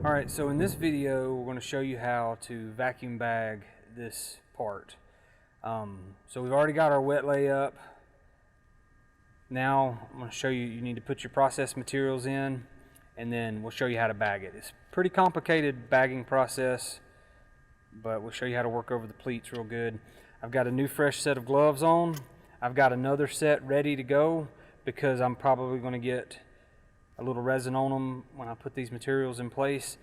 Alright, so in this video we're going to show you how to vacuum bag this part. So we've already got our wet lay up. Now I'm going to show you, you need to put your processed materials in, and then we'll show you how to bag it. It's a pretty complicated bagging process, but we'll show you how to work over the pleats real good. I've got a new fresh set of gloves on. I've got another set ready to go because I'm probably going to get a little resin on them when I put these materials in place.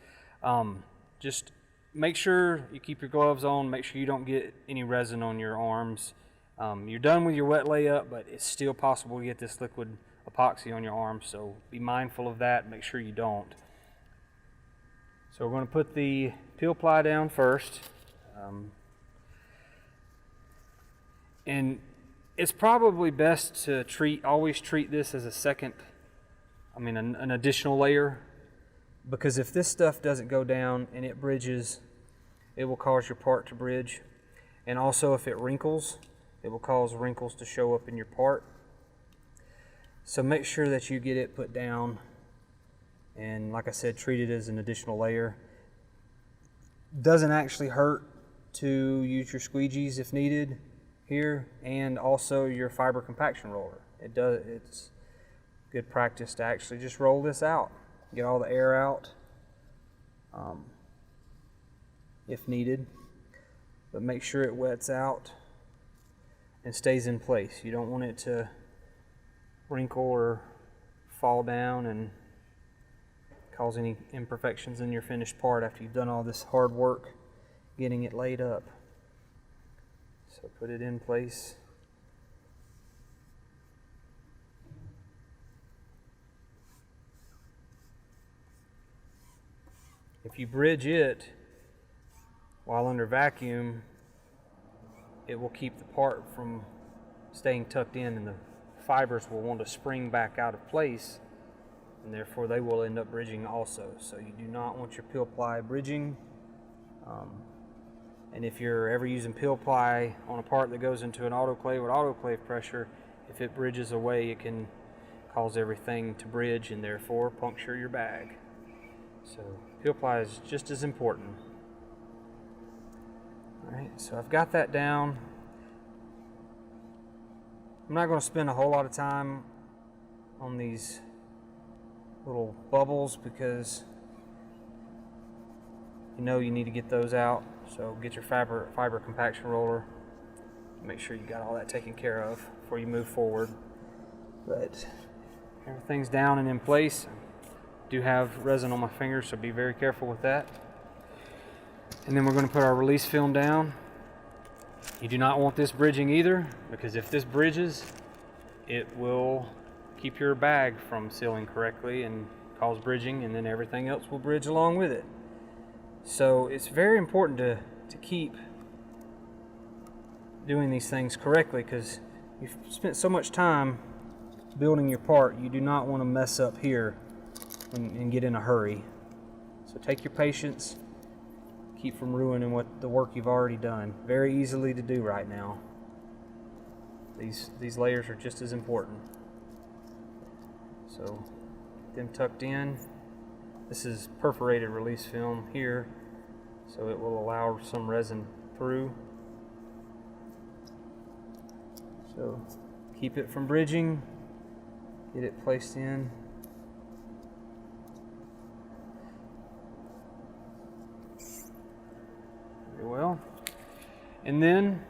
Just make sure you keep your gloves on, make sure you don't get any resin on your arms. You're done with your wet layup, but it's still possible to get this liquid epoxy on your arms, so be mindful of that, make sure you don't. So we're going to put the peel ply down first. And it's probably best to always treat this as an additional layer, because if this stuff doesn't go down and it bridges, it will cause your part to bridge. And also if it wrinkles, it will cause wrinkles to show up in your part. So make sure that you get it put down, and like I said, treat it as an additional layer. Doesn't actually hurt to use your squeegees if needed here, and also your fiber compaction roller. It's good practice to actually just roll this out, get all the air out if needed, but make sure it wets out and stays in place. You don't want it to wrinkle or fall down and cause any imperfections in your finished part after you've done all this hard work getting it laid up. So put it in place. If you bridge it while under vacuum, it will keep the part from staying tucked in, and the fibers will want to spring back out of place, and therefore they will end up bridging also. So you do not want your peel ply bridging. And if you're ever using peel ply on a part that goes into an autoclave with autoclave pressure, if it bridges away, it can cause everything to bridge and therefore puncture your bag. So peel ply is just as important. Alright, so I've got that down. I'm not going to spend a whole lot of time on these little bubbles because you need to get those out. So get your fiber compaction roller. Make sure you got all that taken care of before you move forward. But everything's down and in place. I do have resin on my fingers, so be very careful with that. And then we're going to put our release film down. You do not want this bridging either, because if this bridges, it will keep your bag from sealing correctly and cause bridging, and then everything else will bridge along with it. So it's very important to keep doing these things correctly, because you've spent so much time building your part. You do not want to mess up here and get in a hurry. So take your patience, keep from ruining the work you've already done. Very easily to do right now. These layers are just as important. So get them tucked in. This is perforated release film here, so it will allow some resin through. So keep it from bridging, get it placed in. Very well. And then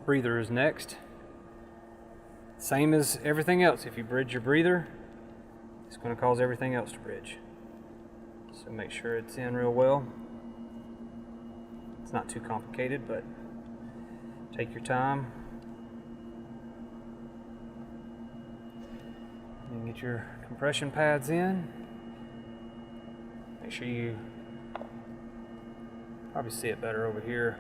breather is next. Same as everything else. If you bridge your breather, it's going to cause everything else to bridge. So make sure it's in real well. It's not too complicated, but take your time. And get your compression pads in. Make sure you probably see it better over here.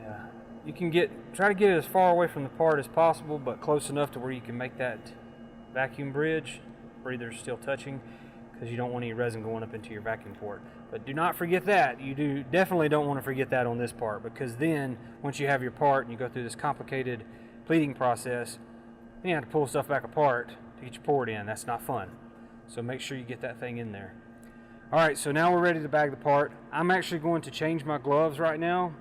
Yeah, you can try to get it as far away from the part as possible, but close enough to where you can make that vacuum bridge. Breather's still touching, because you don't want any resin going up into your vacuum port. But do not forget that. You definitely don't want to forget that on this part, because then once you have your part and you go through this complicated pleating process, then you have to pull stuff back apart to get your port in. That's not fun. So make sure you get that thing in there. All right, so now we're ready to bag the part. I'm actually going to change my gloves right now.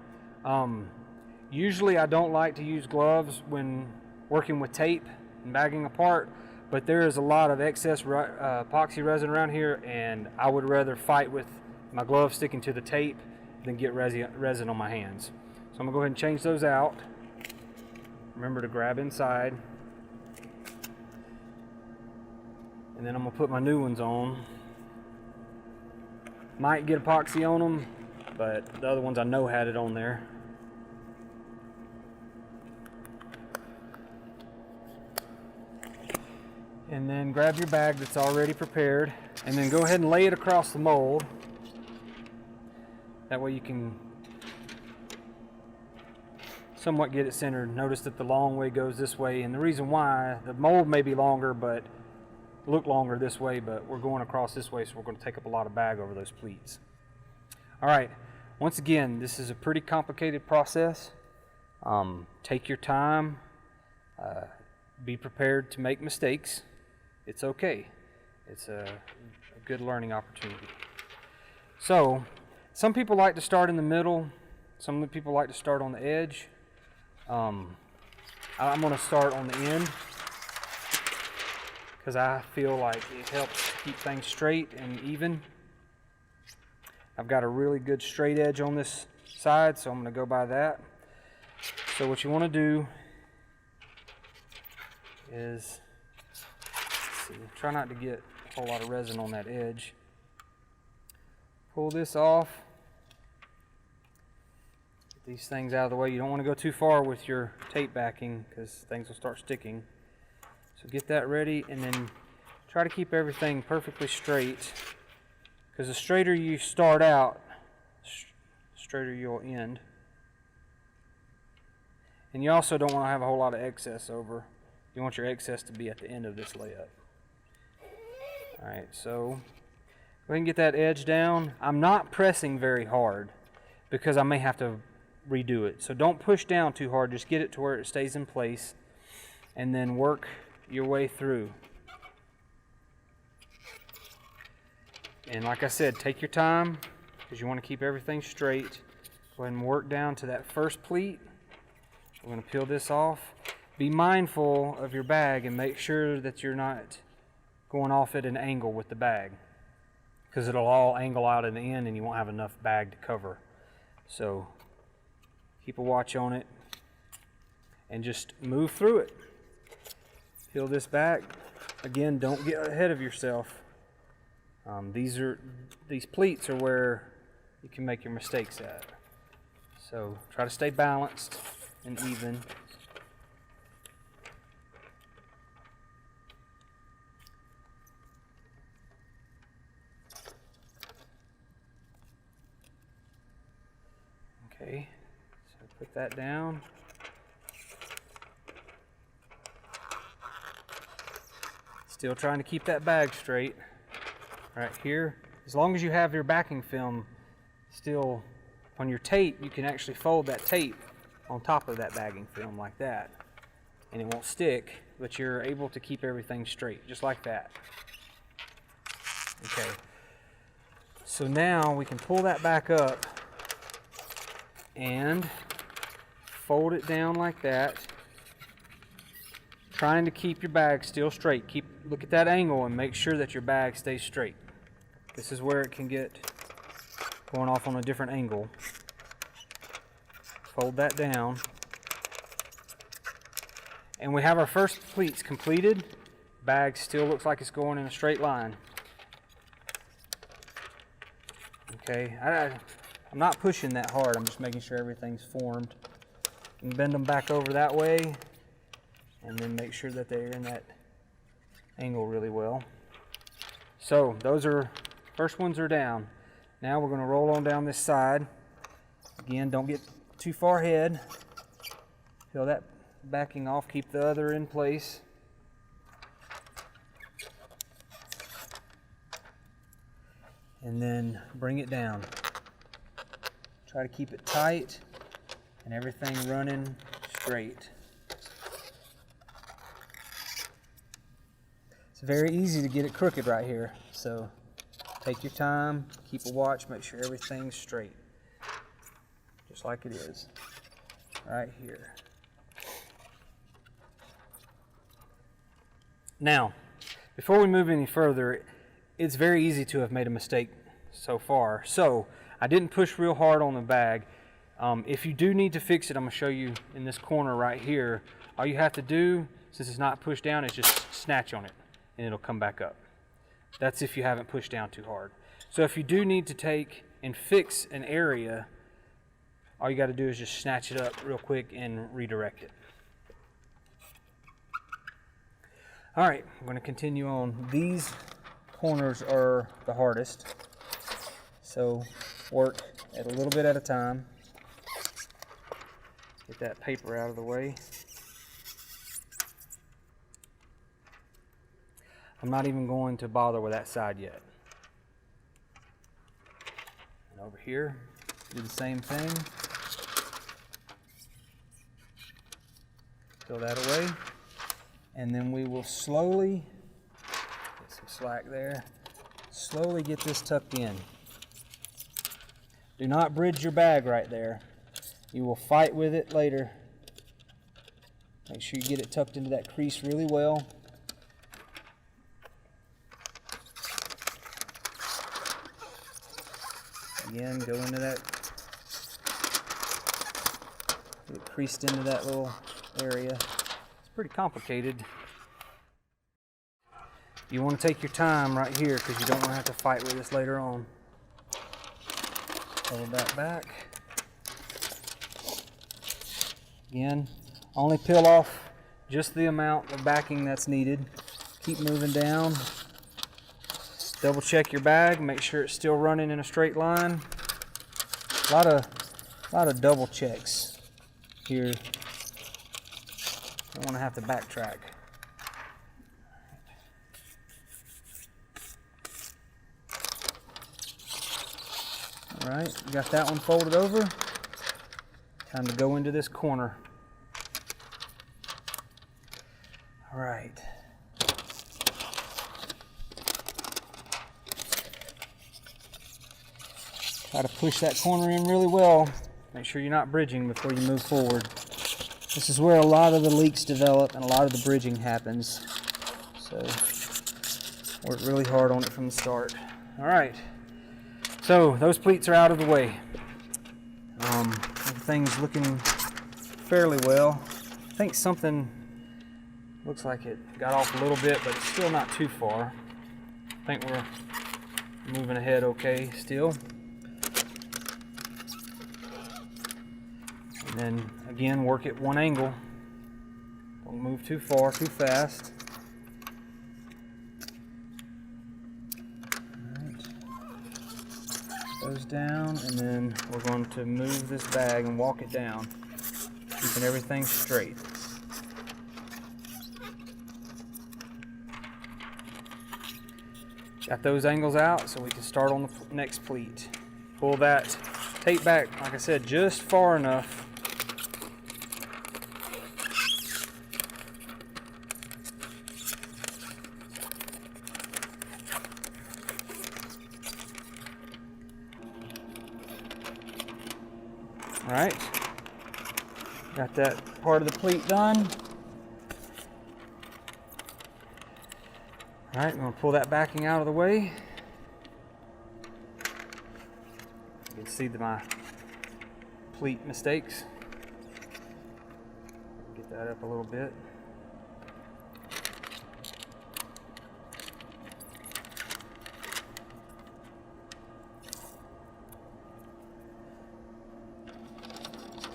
Usually I don't like to use gloves when working with tape and bagging a part, but there is a lot of excess epoxy resin around here, and I would rather fight with my gloves sticking to the tape than get resin on my hands. So I'm gonna go ahead and change those out. Remember to grab inside. And then I'm gonna put my new ones on. Might get epoxy on them, but the other ones I know had it on there. And then grab your bag that's already prepared, and then go ahead and lay it across the mold. That way you can somewhat get it centered. Notice that the long way goes this way, and the reason why, the mold may be longer, but look longer this way, but we're going across this way, so we're going to take up a lot of bag over those pleats. All right, once again, this is a pretty complicated process. Take your time, be prepared to make mistakes. It's okay. It's a good learning opportunity. So, some people like to start in the middle, some people like to start on the edge. I'm going to start on the end, because I feel like it helps keep things straight and even. I've got a really good straight edge on this side, so I'm going to go by that. So what you want to do is, try not to get a whole lot of resin on that edge. Pull this off. Get these things out of the way. You don't want to go too far with your tape backing, because things will start sticking. So get that ready, and then try to keep everything perfectly straight, because the straighter you start out, the straighter you'll end. And you also don't want to have a whole lot of excess over. You want your excess to be at the end of this layup. Alright, so go ahead and get that edge down. I'm not pressing very hard because I may have to redo it. So don't push down too hard, just get it to where it stays in place, and then work your way through. And like I said, take your time, because you want to keep everything straight. Go ahead and work down to that first pleat. We're going to peel this off. Be mindful of your bag and make sure that you're not going off at an angle with the bag, because it'll all angle out in the end and you won't have enough bag to cover. So keep a watch on it and just move through it. Peel this back. Again, don't get ahead of yourself. These pleats are where you can make your mistakes at. So try to stay balanced and even. Okay, so put that down. Still trying to keep that bag straight. Right here, as long as you have your backing film still on your tape, you can actually fold that tape on top of that bagging film like that, and it won't stick, but you're able to keep everything straight, just like that. Okay, so now we can pull that back up and fold it down like that, trying to keep your bag still straight. Look at that angle and make sure that your bag stays straight. This is where it can get going off on a different angle. Fold that down. And we have our first pleats completed. Bag still looks like it's going in a straight line. Okay, I'm not pushing that hard, I'm just making sure everything's formed. And bend them back over that way, and then make sure that they're in that angle really well. So those are, first ones are down. Now we're going to roll on down this side. Again, don't get too far ahead. Peel that backing off, keep the other in place. And then bring it down. Try to keep it tight and everything running straight. It's very easy to get it crooked right here, so Take your time, keep a watch, make sure everything's straight. Just like it is. Right here. Now, before we move any further, it's very easy to have made a mistake so far. So, I didn't push real hard on the bag. If you do need to fix it, I'm going to show you in this corner right here. All you have to do, since it's not pushed down, is just snatch on it and it'll come back up. That's if you haven't pushed down too hard. So if you do need to take and fix an area, all you got to do is just snatch it up real quick and redirect it. All right, I'm going to continue on. These corners are the hardest, so work at a little bit at a time. Get that paper out of the way. I'm not even going to bother with that side yet. And over here, do the same thing. Fill that away. And then we will slowly, get some slack there, slowly get this tucked in. Do not bridge your bag right there. You will fight with it later. Make sure you get it tucked into that crease really well. Again, go into that, get it creased into that little area. It's pretty complicated. You want to take your time right here because you don't want to have to fight with this later on. Hold that back. Again, only peel off just the amount of backing that's needed. Keep moving down. Double check your bag, make sure it's still running in a straight line. A lot of double checks here. Don't want to have to backtrack. All right, you got that one folded over. Time to go into this corner. All right. Try to push that corner in really well. Make sure you're not bridging before you move forward. This is where a lot of the leaks develop and a lot of the bridging happens. So work really hard on it from the start. All right. So those pleats are out of the way. Everything's looking fairly well. I think something looks like it got off a little bit, but it's still not too far. I think we're moving ahead okay still. And then again, work at one angle. Don't move too far, too fast. Those down, and then we're going to move this bag and walk it down, keeping everything straight. Got those angles out so we can start on the next pleat. Pull that tape back, like I said, just far enough. All right, got that part of the pleat done. All right, I'm going to pull that backing out of the way. You can see my pleat mistakes. Get that up a little bit.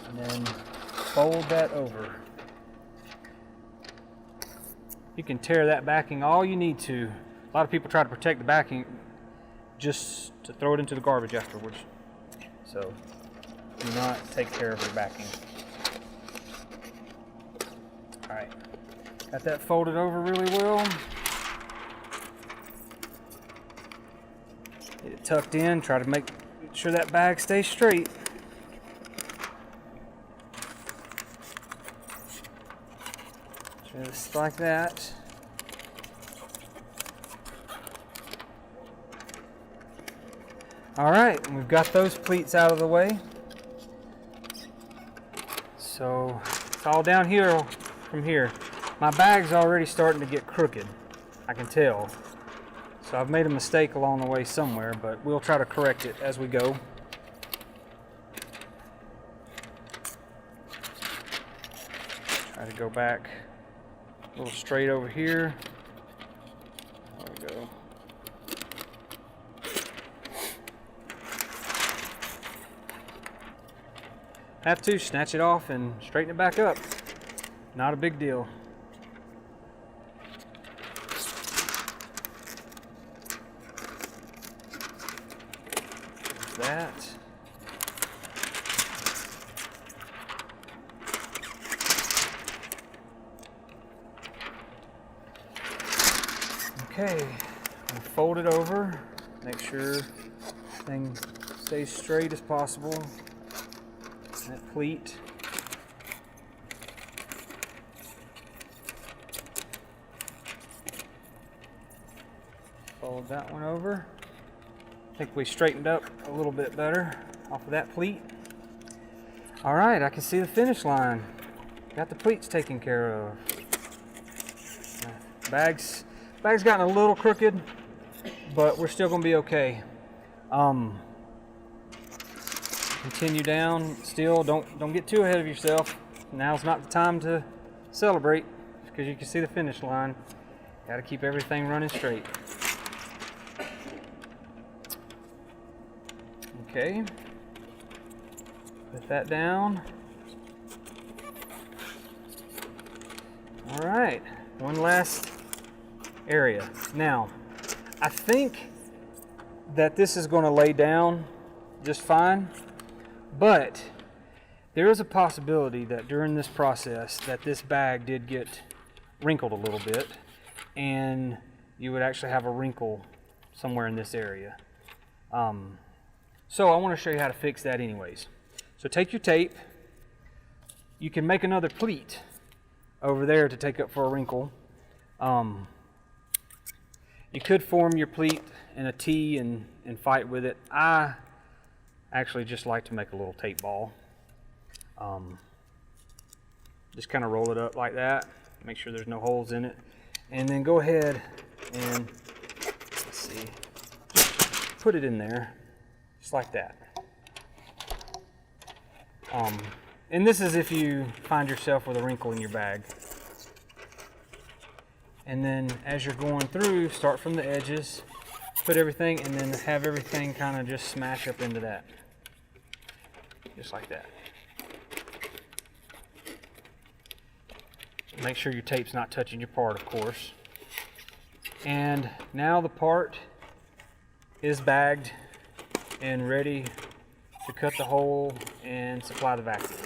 And then fold that over. You can tear that backing all you need to. A lot of people try to protect the backing just to throw it into the garbage afterwards. So do not take care of your backing. All right, got that folded over really well. Get it tucked in, try to make sure that bag stays straight. Just like that. All right, we've got those pleats out of the way. So it's all downhill from here. My bag's already starting to get crooked, I can tell. So I've made a mistake along the way somewhere, but we'll try to correct it as we go. Try to go back a little straight over here. There we go. Have to snatch it off and straighten it back up. Not a big deal. There's that. Okay, I'll fold it over, make sure everything stays straight as possible. That pleat. Fold that one over. I think we straightened up a little bit better off of that pleat. All right, I can see the finish line. Got the pleats taken care of. Bag's gotten a little crooked, but we're still gonna be okay. Continue down. Still, don't get too ahead of yourself. Now's not the time to celebrate because you can see the finish line. Got to keep everything running straight. Okay. Put that down. All right. One last area. Now, I think that this is going to lay down just fine. But there is a possibility that during this process that this bag did get wrinkled a little bit and you would actually have a wrinkle somewhere in this area. So I want to show you how to fix that anyways. So take your tape. You can make another pleat over there to take up for a wrinkle. You could form your pleat in a T and fight with it. I actually just like to make a little tape ball. Just kind of roll it up like that, make sure there's no holes in it, and then go ahead and, let's see, put it in there just like that. And this is if you find yourself with a wrinkle in your bag. And then as you're going through, start from the edges, put everything, and then have everything kind of just smash up into that. Just like that. Make sure your tape's not touching your part, of course. And now the part is bagged and ready to cut the hole and supply the vacuum.